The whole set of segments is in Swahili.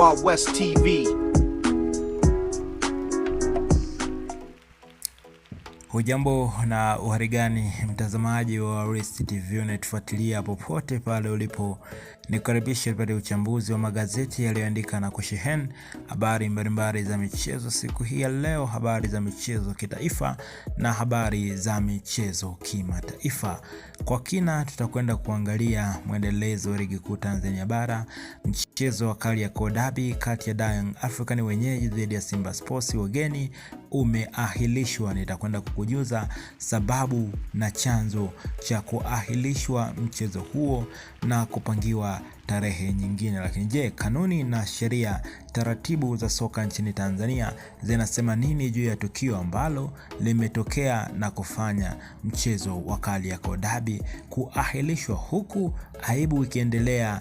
Wild West TV. Hujambo na uhari gani mtazamaji wa West TV unatufuatilia popote pale ulipo, nikukaribisha pale uchambuzi wa magazeti yaliyoandika na kusheheni habari mbalimbali za michezo siku hii ya leo, habari za michezo kitaifa na habari za michezo kimataifa. Kwa kina tutakwenda kuangalia mwendelezo wa ligi kuu Tanzania bara, mchezo wa Kariakoo Derby kati ya Young African wenyeji dhidi ya Simba Sports wageni umeahilishwa. Nitakwenda kukujuza sababu na chanzo cha kuahilishwa mchezo huo na kupangiwa tarehe nyingine. Lakini je, kanuni na sheria taratibu za soka nchini Tanzania zinasema nini juu ya tukio ambalo limetokea na kufanya mchezo wa Kariakoo Derby kuahilishwa, huku aibu ikiendelea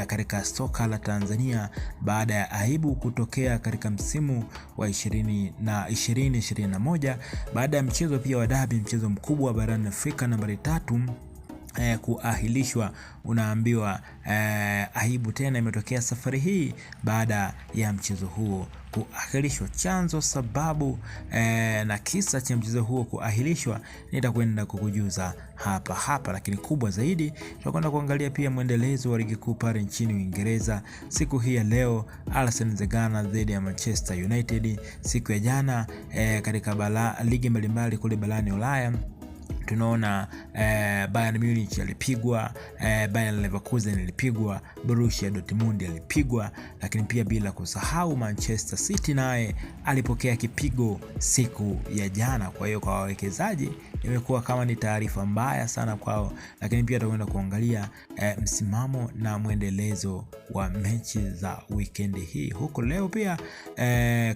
katika soka la Tanzania baada ya aibu kutokea katika msimu wa 2021 baada ya mchezo pia wa derby, mchezo mkubwa barani Afrika nambari 3 kuahilishwa. Unaambiwa aibu tena imetokea safari hii baada ya mchezo huo kuahilishwa. Chanzo, sababu na kisa cha mchezo huo kuahilishwa nitakwenda kukujuza hapa. Lakini kubwa zaidi tutakwenda kuangalia pia mwendelezo wa ligi kuu pale nchini Uingereza siku hii ya leo, Arsenal the Gunners dhidi ya Manchester United. Siku ya jana katika ligi mbalimbali kule barani Ulaya tunaona Bayern Munich alipigwa, Bayer Leverkusen alipigwa, Borussia Dortmund alipigwa, lakini pia bila kusahau Manchester City naye alipokea kipigo siku ya jana. Kwa hiyo kwa wawekezaji imekuwa kama ni taarifa mbaya sana kwao, lakini pia tutakwenda kuangalia msimamo na mwendelezo wa mechi za weekend hii. Huko leo pia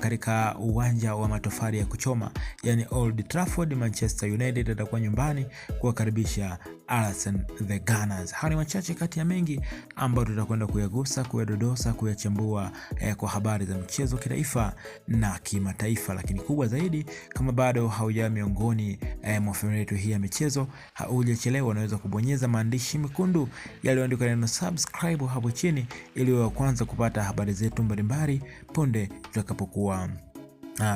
katika uwanja wa matofali ya kuchoma yani Old Trafford, Manchester United atakuwa nyumbani kuwakaribisha Arsenal the Gunners. Hawa ni machache kati ya mengi ambayo tutakwenda kuyagusa, kuyadodosa, kuyachambua kwa habari za mchezo kitaifa na kimataifa. Lakini kubwa zaidi, kama bado haujawa miongoni mwa familia yetu hii ya michezo, haujachelewa, unaweza kubonyeza maandishi mekundu yaliyoandikwa neno subscribe hapo chini ili uwe wa kwanza kupata habari zetu mbalimbali punde tutakapokuwa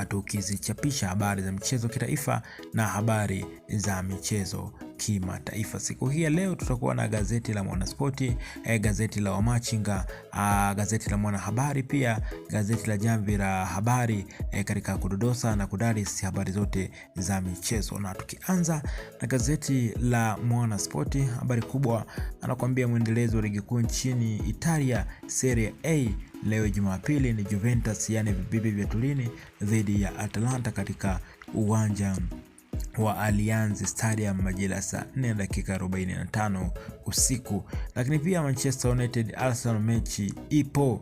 tukizichapisha habari za michezo kitaifa na habari za michezo kimataifa. Siku hii ya leo tutakuwa na gazeti la Mwanaspoti, gazeti la Wamachinga, gazeti la Mwanahabari, pia gazeti la Jamvi la Habari katika kudodosa na kudaris habari zote za michezo. Na tukianza na gazeti la Mwanaspoti, habari kubwa anakuambia mwendelezo wa ligi kuu nchini Italia Serie A. Leo Jumapili ni Juventus yani vibibi vya Turini dhidi ya Atalanta katika uwanja wa Allianz Stadium majira saa 4:45 usiku. Lakini pia Manchester United Arsenal mechi ipo.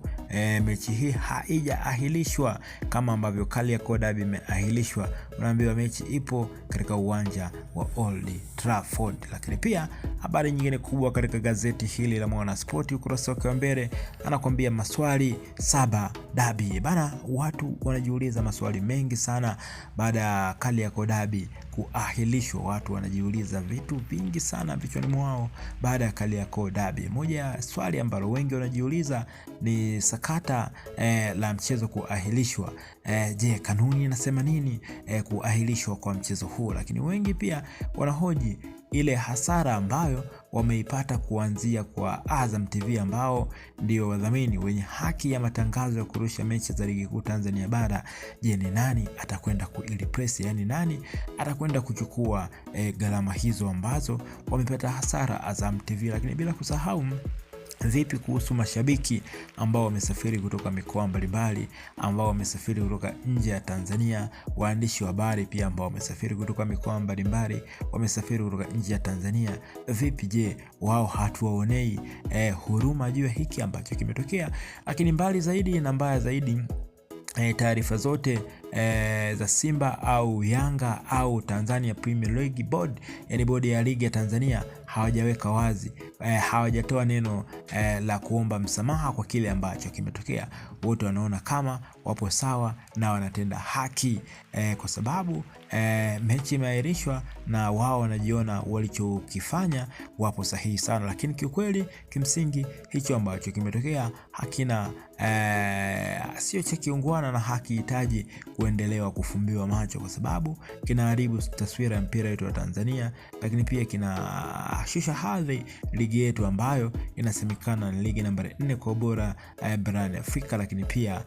Mechi hii haijaahilishwa kama ambavyo Kariakoo Derby imeahilishwa. Unaambiwa mechi ipo katika uwanja wa Old Trafford. Lakini pia habari nyingine kubwa katika gazeti hili la Mwanaspoti ukurasa wa mbele anakuambia maswali 7 derby. Bana, watu wanajiuliza maswali mengi sana baada ya Kariakoo Derby kuahilishwa. Watu wanajiuliza vitu vingi sana vichwani mwao baada ya Kariakoo Derby. Moja ya swali ambalo wengi wanajiuliza ni sakata la mchezo kuahilishwa. Je, kanuni inasema nini kuahilishwa kwa mchezo huu? Lakini wengi pia wanahoji ile hasara ambayo wameipata kuanzia kwa Azam TV ambao ndio wadhamini wenye haki ya matangazo ya kurusha mechi za ligi kuu Tanzania bara. Je, ni nani atakwenda kuilipress, yani nani atakwenda kuchukua gharama hizo ambazo wamepata hasara Azam TV? Lakini bila kusahau, vipi kuhusu mashabiki ambao wamesafiri kutoka mikoa mbalimbali, ambao wamesafiri kutoka nje ya Tanzania, waandishi wa habari pia ambao wamesafiri kutoka mikoa mbalimbali, wamesafiri kutoka nje ya Tanzania? Vipi, je, wao hatuwaonei huruma juu ya hiki ambacho kimetokea? Lakini mbali zaidi na mbaya zaidi, taarifa zote za Simba au Yanga au Tanzania Premier League Board, yani bodi ya ligi ya Tanzania, hawajaweka wazi, hawajatoa neno la kuomba msamaha kwa kile ambacho kimetokea. Wote wanaona kama wapo sawa na wanatenda haki, kwa sababu mechi imeahirishwa na wao wanajiona walichokifanya wapo sahihi sana. Lakini kiukweli, kimsingi hicho ambacho kimetokea hakina sio cha kiungwana na hakihitaji kuendelewa kufumbiwa macho, kwa sababu kinaharibu taswira ya mpira wetu wa Tanzania, lakini pia kinashusha hadhi ligi yetu ambayo inasemekana ni ligi nambari 4 kwa ubora barani Afrika, lakini pia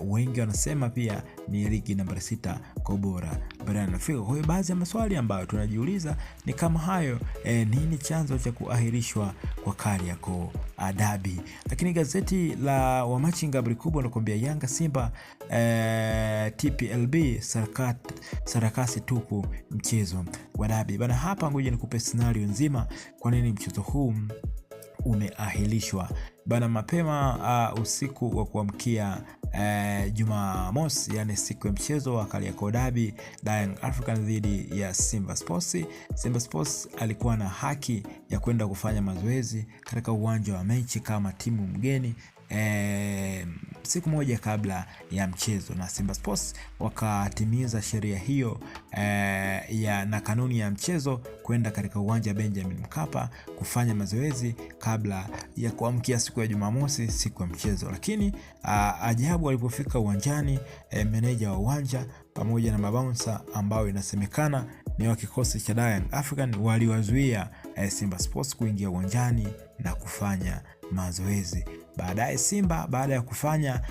wengi wanasema pia ni ligi nambari 6 kwa ubora barani Afrika. Kwa hiyo baadhi ya maswali ambayo tunajiuliza ni kama hayo, nini chanzo cha kuahirishwa kwa Kariakoo Derby? Lakini gazeti la Wamachinga habari kubwa nakwambia Yanga Simba TPLB sarakasi tupu mchezo wa derby. Bana, hapa ngoja nikupe scenario nzima kwa nini mchezo huu umeahirishwa. Bana, mapema usiku wa kuamkia Jumamosi, yani siku ya mchezo wa Kariakoo Derby, Young African dhidi ya Simba Sports. Simba Sports alikuwa na haki ya kwenda kufanya mazoezi katika uwanja wa mechi kama timu mgeni siku moja kabla ya mchezo, na Simba Sports wakatimiza sheria hiyo na kanuni ya mchezo kwenda katika uwanja Benjamin Mkapa kufanya mazoezi kabla ya kuamkia siku ya Jumamosi, siku ya mchezo. Lakini ajabu, walipofika uwanjani, meneja wa uwanja pamoja na mabouncer ambao inasemekana ni wa kikosi cha Young African waliwazuia Simba Sports kuingia uwanjani na kufanya mazoezi. Baadaye Simba, baada ya kufanya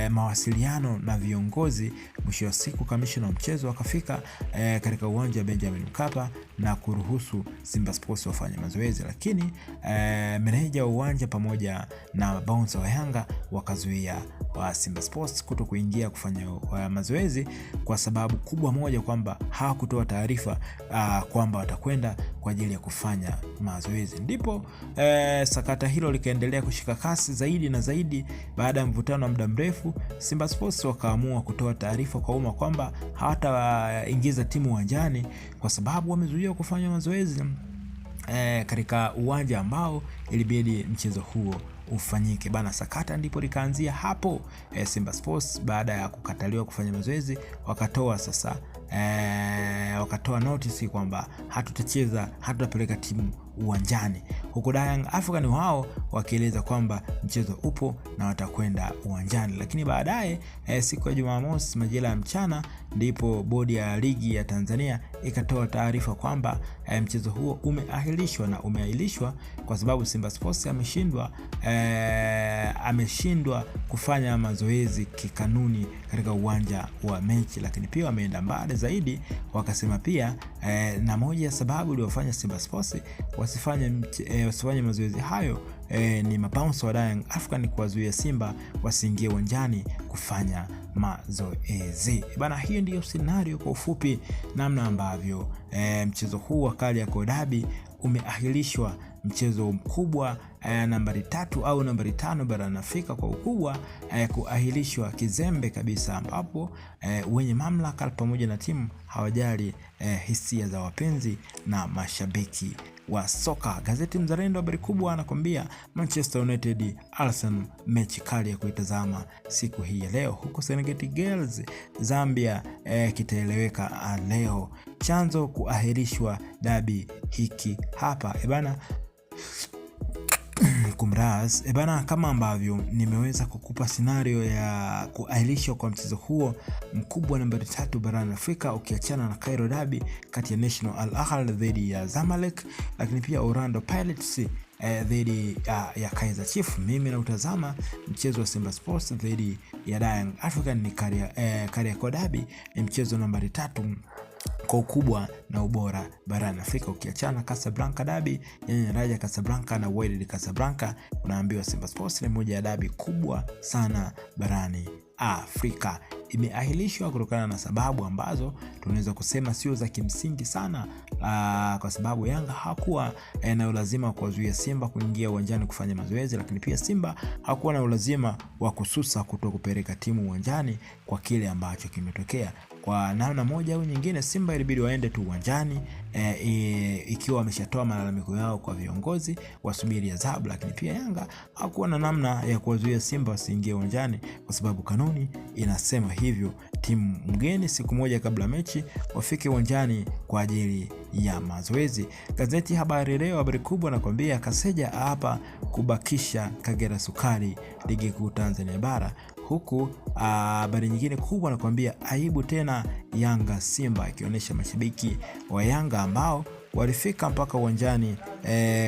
mawasiliano na viongozi, mwisho wa siku kamishna wa mchezo akafika katika uwanja wa Benjamin Mkapa na kuruhusu Simba Sports wafanye mazoezi, lakini meneja wa uwanja pamoja na bouncer wa Yanga wakazuia wa Simba Sports kuto kuingia kufanya mazoezi kwa sababu kubwa moja, kwamba hawakutoa taarifa kwamba watakwenda kwa ajili ya kufanya mazoezi. Ndipo sakata hilo likaendelea kushika kasi zaidi na zaidi. Baada ya mvutano wa muda mrefu, Simba Sports wakaamua kutoa taarifa kwa umma kwamba hawataingiza timu uwanjani kwa sababu wamezuiwa kufanya mazoezi katika uwanja ambao ilibidi mchezo huo ufanyike. Bana, sakata ndipo likaanzia hapo. Simba Sports baada ya kukataliwa kufanya mazoezi wakatoa notice kwamba hatutapeleka timu uwanjani, huko Young African wao wakieleza kwamba mchezo upo na watakwenda uwanjani. Lakini baadaye siku ya Jumamosi majira ya mchana ndipo bodi ya ligi ya Tanzania ikatoa taarifa kwamba mchezo huo umeahirishwa kwa sababu Simba Sports ameshindwa kufanya mazoezi kikanuni katika uwanja wa mechi. Lakini pia wameenda mbali zaidi, wakasema pia na moja ya sababu iliyofanya Simba Sports wasifanye mazoezi hayo ni mabouncer wa Young African kuwazuia Simba wasiingie uwanjani kufanya mazoezi. Bana, hiyo ndiyo scenario kwa ufupi namna ambavyo mchezo huu wa Kariakoo Derby umeahirishwa, mchezo mkubwa nambari 3 au nambari 5 barani Afrika kwa ukubwa, kuahirishwa kizembe kabisa, ambapo wenye mamlaka pamoja na timu hawajali hisia za wapenzi na mashabiki wa soka. Gazeti Mzalendo habari kubwa anakwambia Manchester United Arsenal, mechi kali ya kuitazama siku hii ya leo. Huko Serengeti Girls Zambia kitaeleweka leo. Chanzo kuahirishwa dabi hiki hapa. Ebana, kumraz. Ebana, kama ambavyo nimeweza kukupa scenario ya kuahirishwa kwa mchezo huo mkubwa nambari 3 barani Afrika, ukiachana na Cairo Derby kati ya National Al Ahly dhidi ya Zamalek, lakini pia Orlando Pirates dhidi ya Kaizer Chiefs. Mimi na utazama mchezo wa Simba Sports dhidi ya Young African ni Kariakoo Derby, ni mchezo nambari 3 kwa ukubwa na ubora barani Afrika, ukiachana Casablanca Derby yenye Raja Casablanca na Wydad Casablanca. Unaambiwa Simba Sports ni moja ya derby kubwa sana barani Afrika. Imeahirishwa kutokana na sababu ambazo tunaweza kusema sio za kimsingi sana, kwa sababu Yanga hakuwa na ulazima wa kuzuia Simba kuingia uwanjani kufanya mazoezi, lakini pia Simba hakuwa na ulazima wa kususa kutokupeleka timu uwanjani kwa kile ambacho kimetokea. Kwa namna moja au nyingine, Simba ilibidi waende tu uwanjani ikiwa wameshatoa malalamiko yao kwa viongozi wasubiri adhabu, lakini pia Yanga hakuwa na namna ya kuwazuia Simba wasiingie uwanjani kwa sababu kanuni inasema hivyo. Timu mgeni siku moja kabla mechi wafike uwanjani kwa ajili ya mazoezi. Gazeti Habari Leo, habari kubwa nakwambia, Kaseja hapa kubakisha Kagera Sukari ligi kuu Tanzania bara, huku habari nyingine kubwa nakwambia, aibu tena Yanga Simba, ikionyesha mashabiki wa Yanga ambao walifika mpaka uwanjani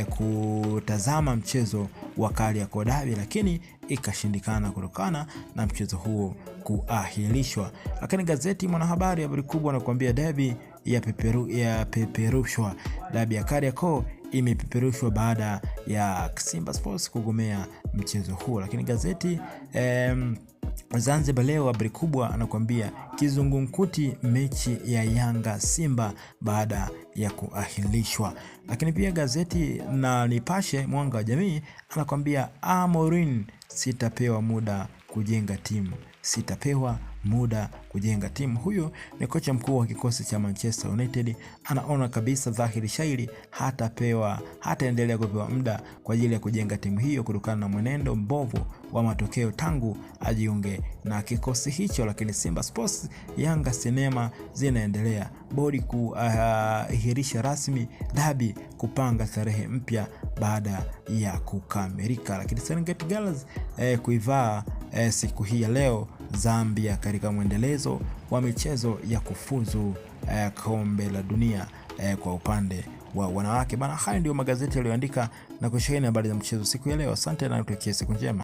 kutazama mchezo wa Kariakoo Derby, lakini ikashindikana kutokana na mchezo huo kuahirishwa. Lakini gazeti Mwanahabari, habari kubwa nakwambia, derby ya peperushwa. Derby ya Kariakoo imepeperushwa baada ya Simba Sports kugomea mchezo huo. Lakini gazeti Zanzibar Leo, habari kubwa anakuambia, kizungumkuti mechi ya Yanga Simba baada ya kuahirishwa. Lakini pia gazeti na Nipashe Mwanga wa Jamii anakuambia, Amorim sitapewa muda kujenga timu. Huyo ni kocha mkuu wa kikosi cha Manchester United, anaona kabisa dhahiri shairi hataendelea kupewa muda kwa ajili ya kujenga timu hiyo kutokana na mwenendo mbovu wa matokeo tangu ajiunge na kikosi hicho. Lakini Simba Sports Yanga sinema zinaendelea, bodi kuahirisha rasmi dabi, kupanga tarehe mpya baada ya kukamilika. Lakini Serengeti Girls kuivaa siku hii ya leo Zambia katika mwendelezo wa michezo ya kufuzu kombe la dunia kwa upande wa wanawake bana. Haya ndio magazeti yaliyoandika na kusheheni habari za mchezo siku ya leo. Asante na nikutakie siku njema.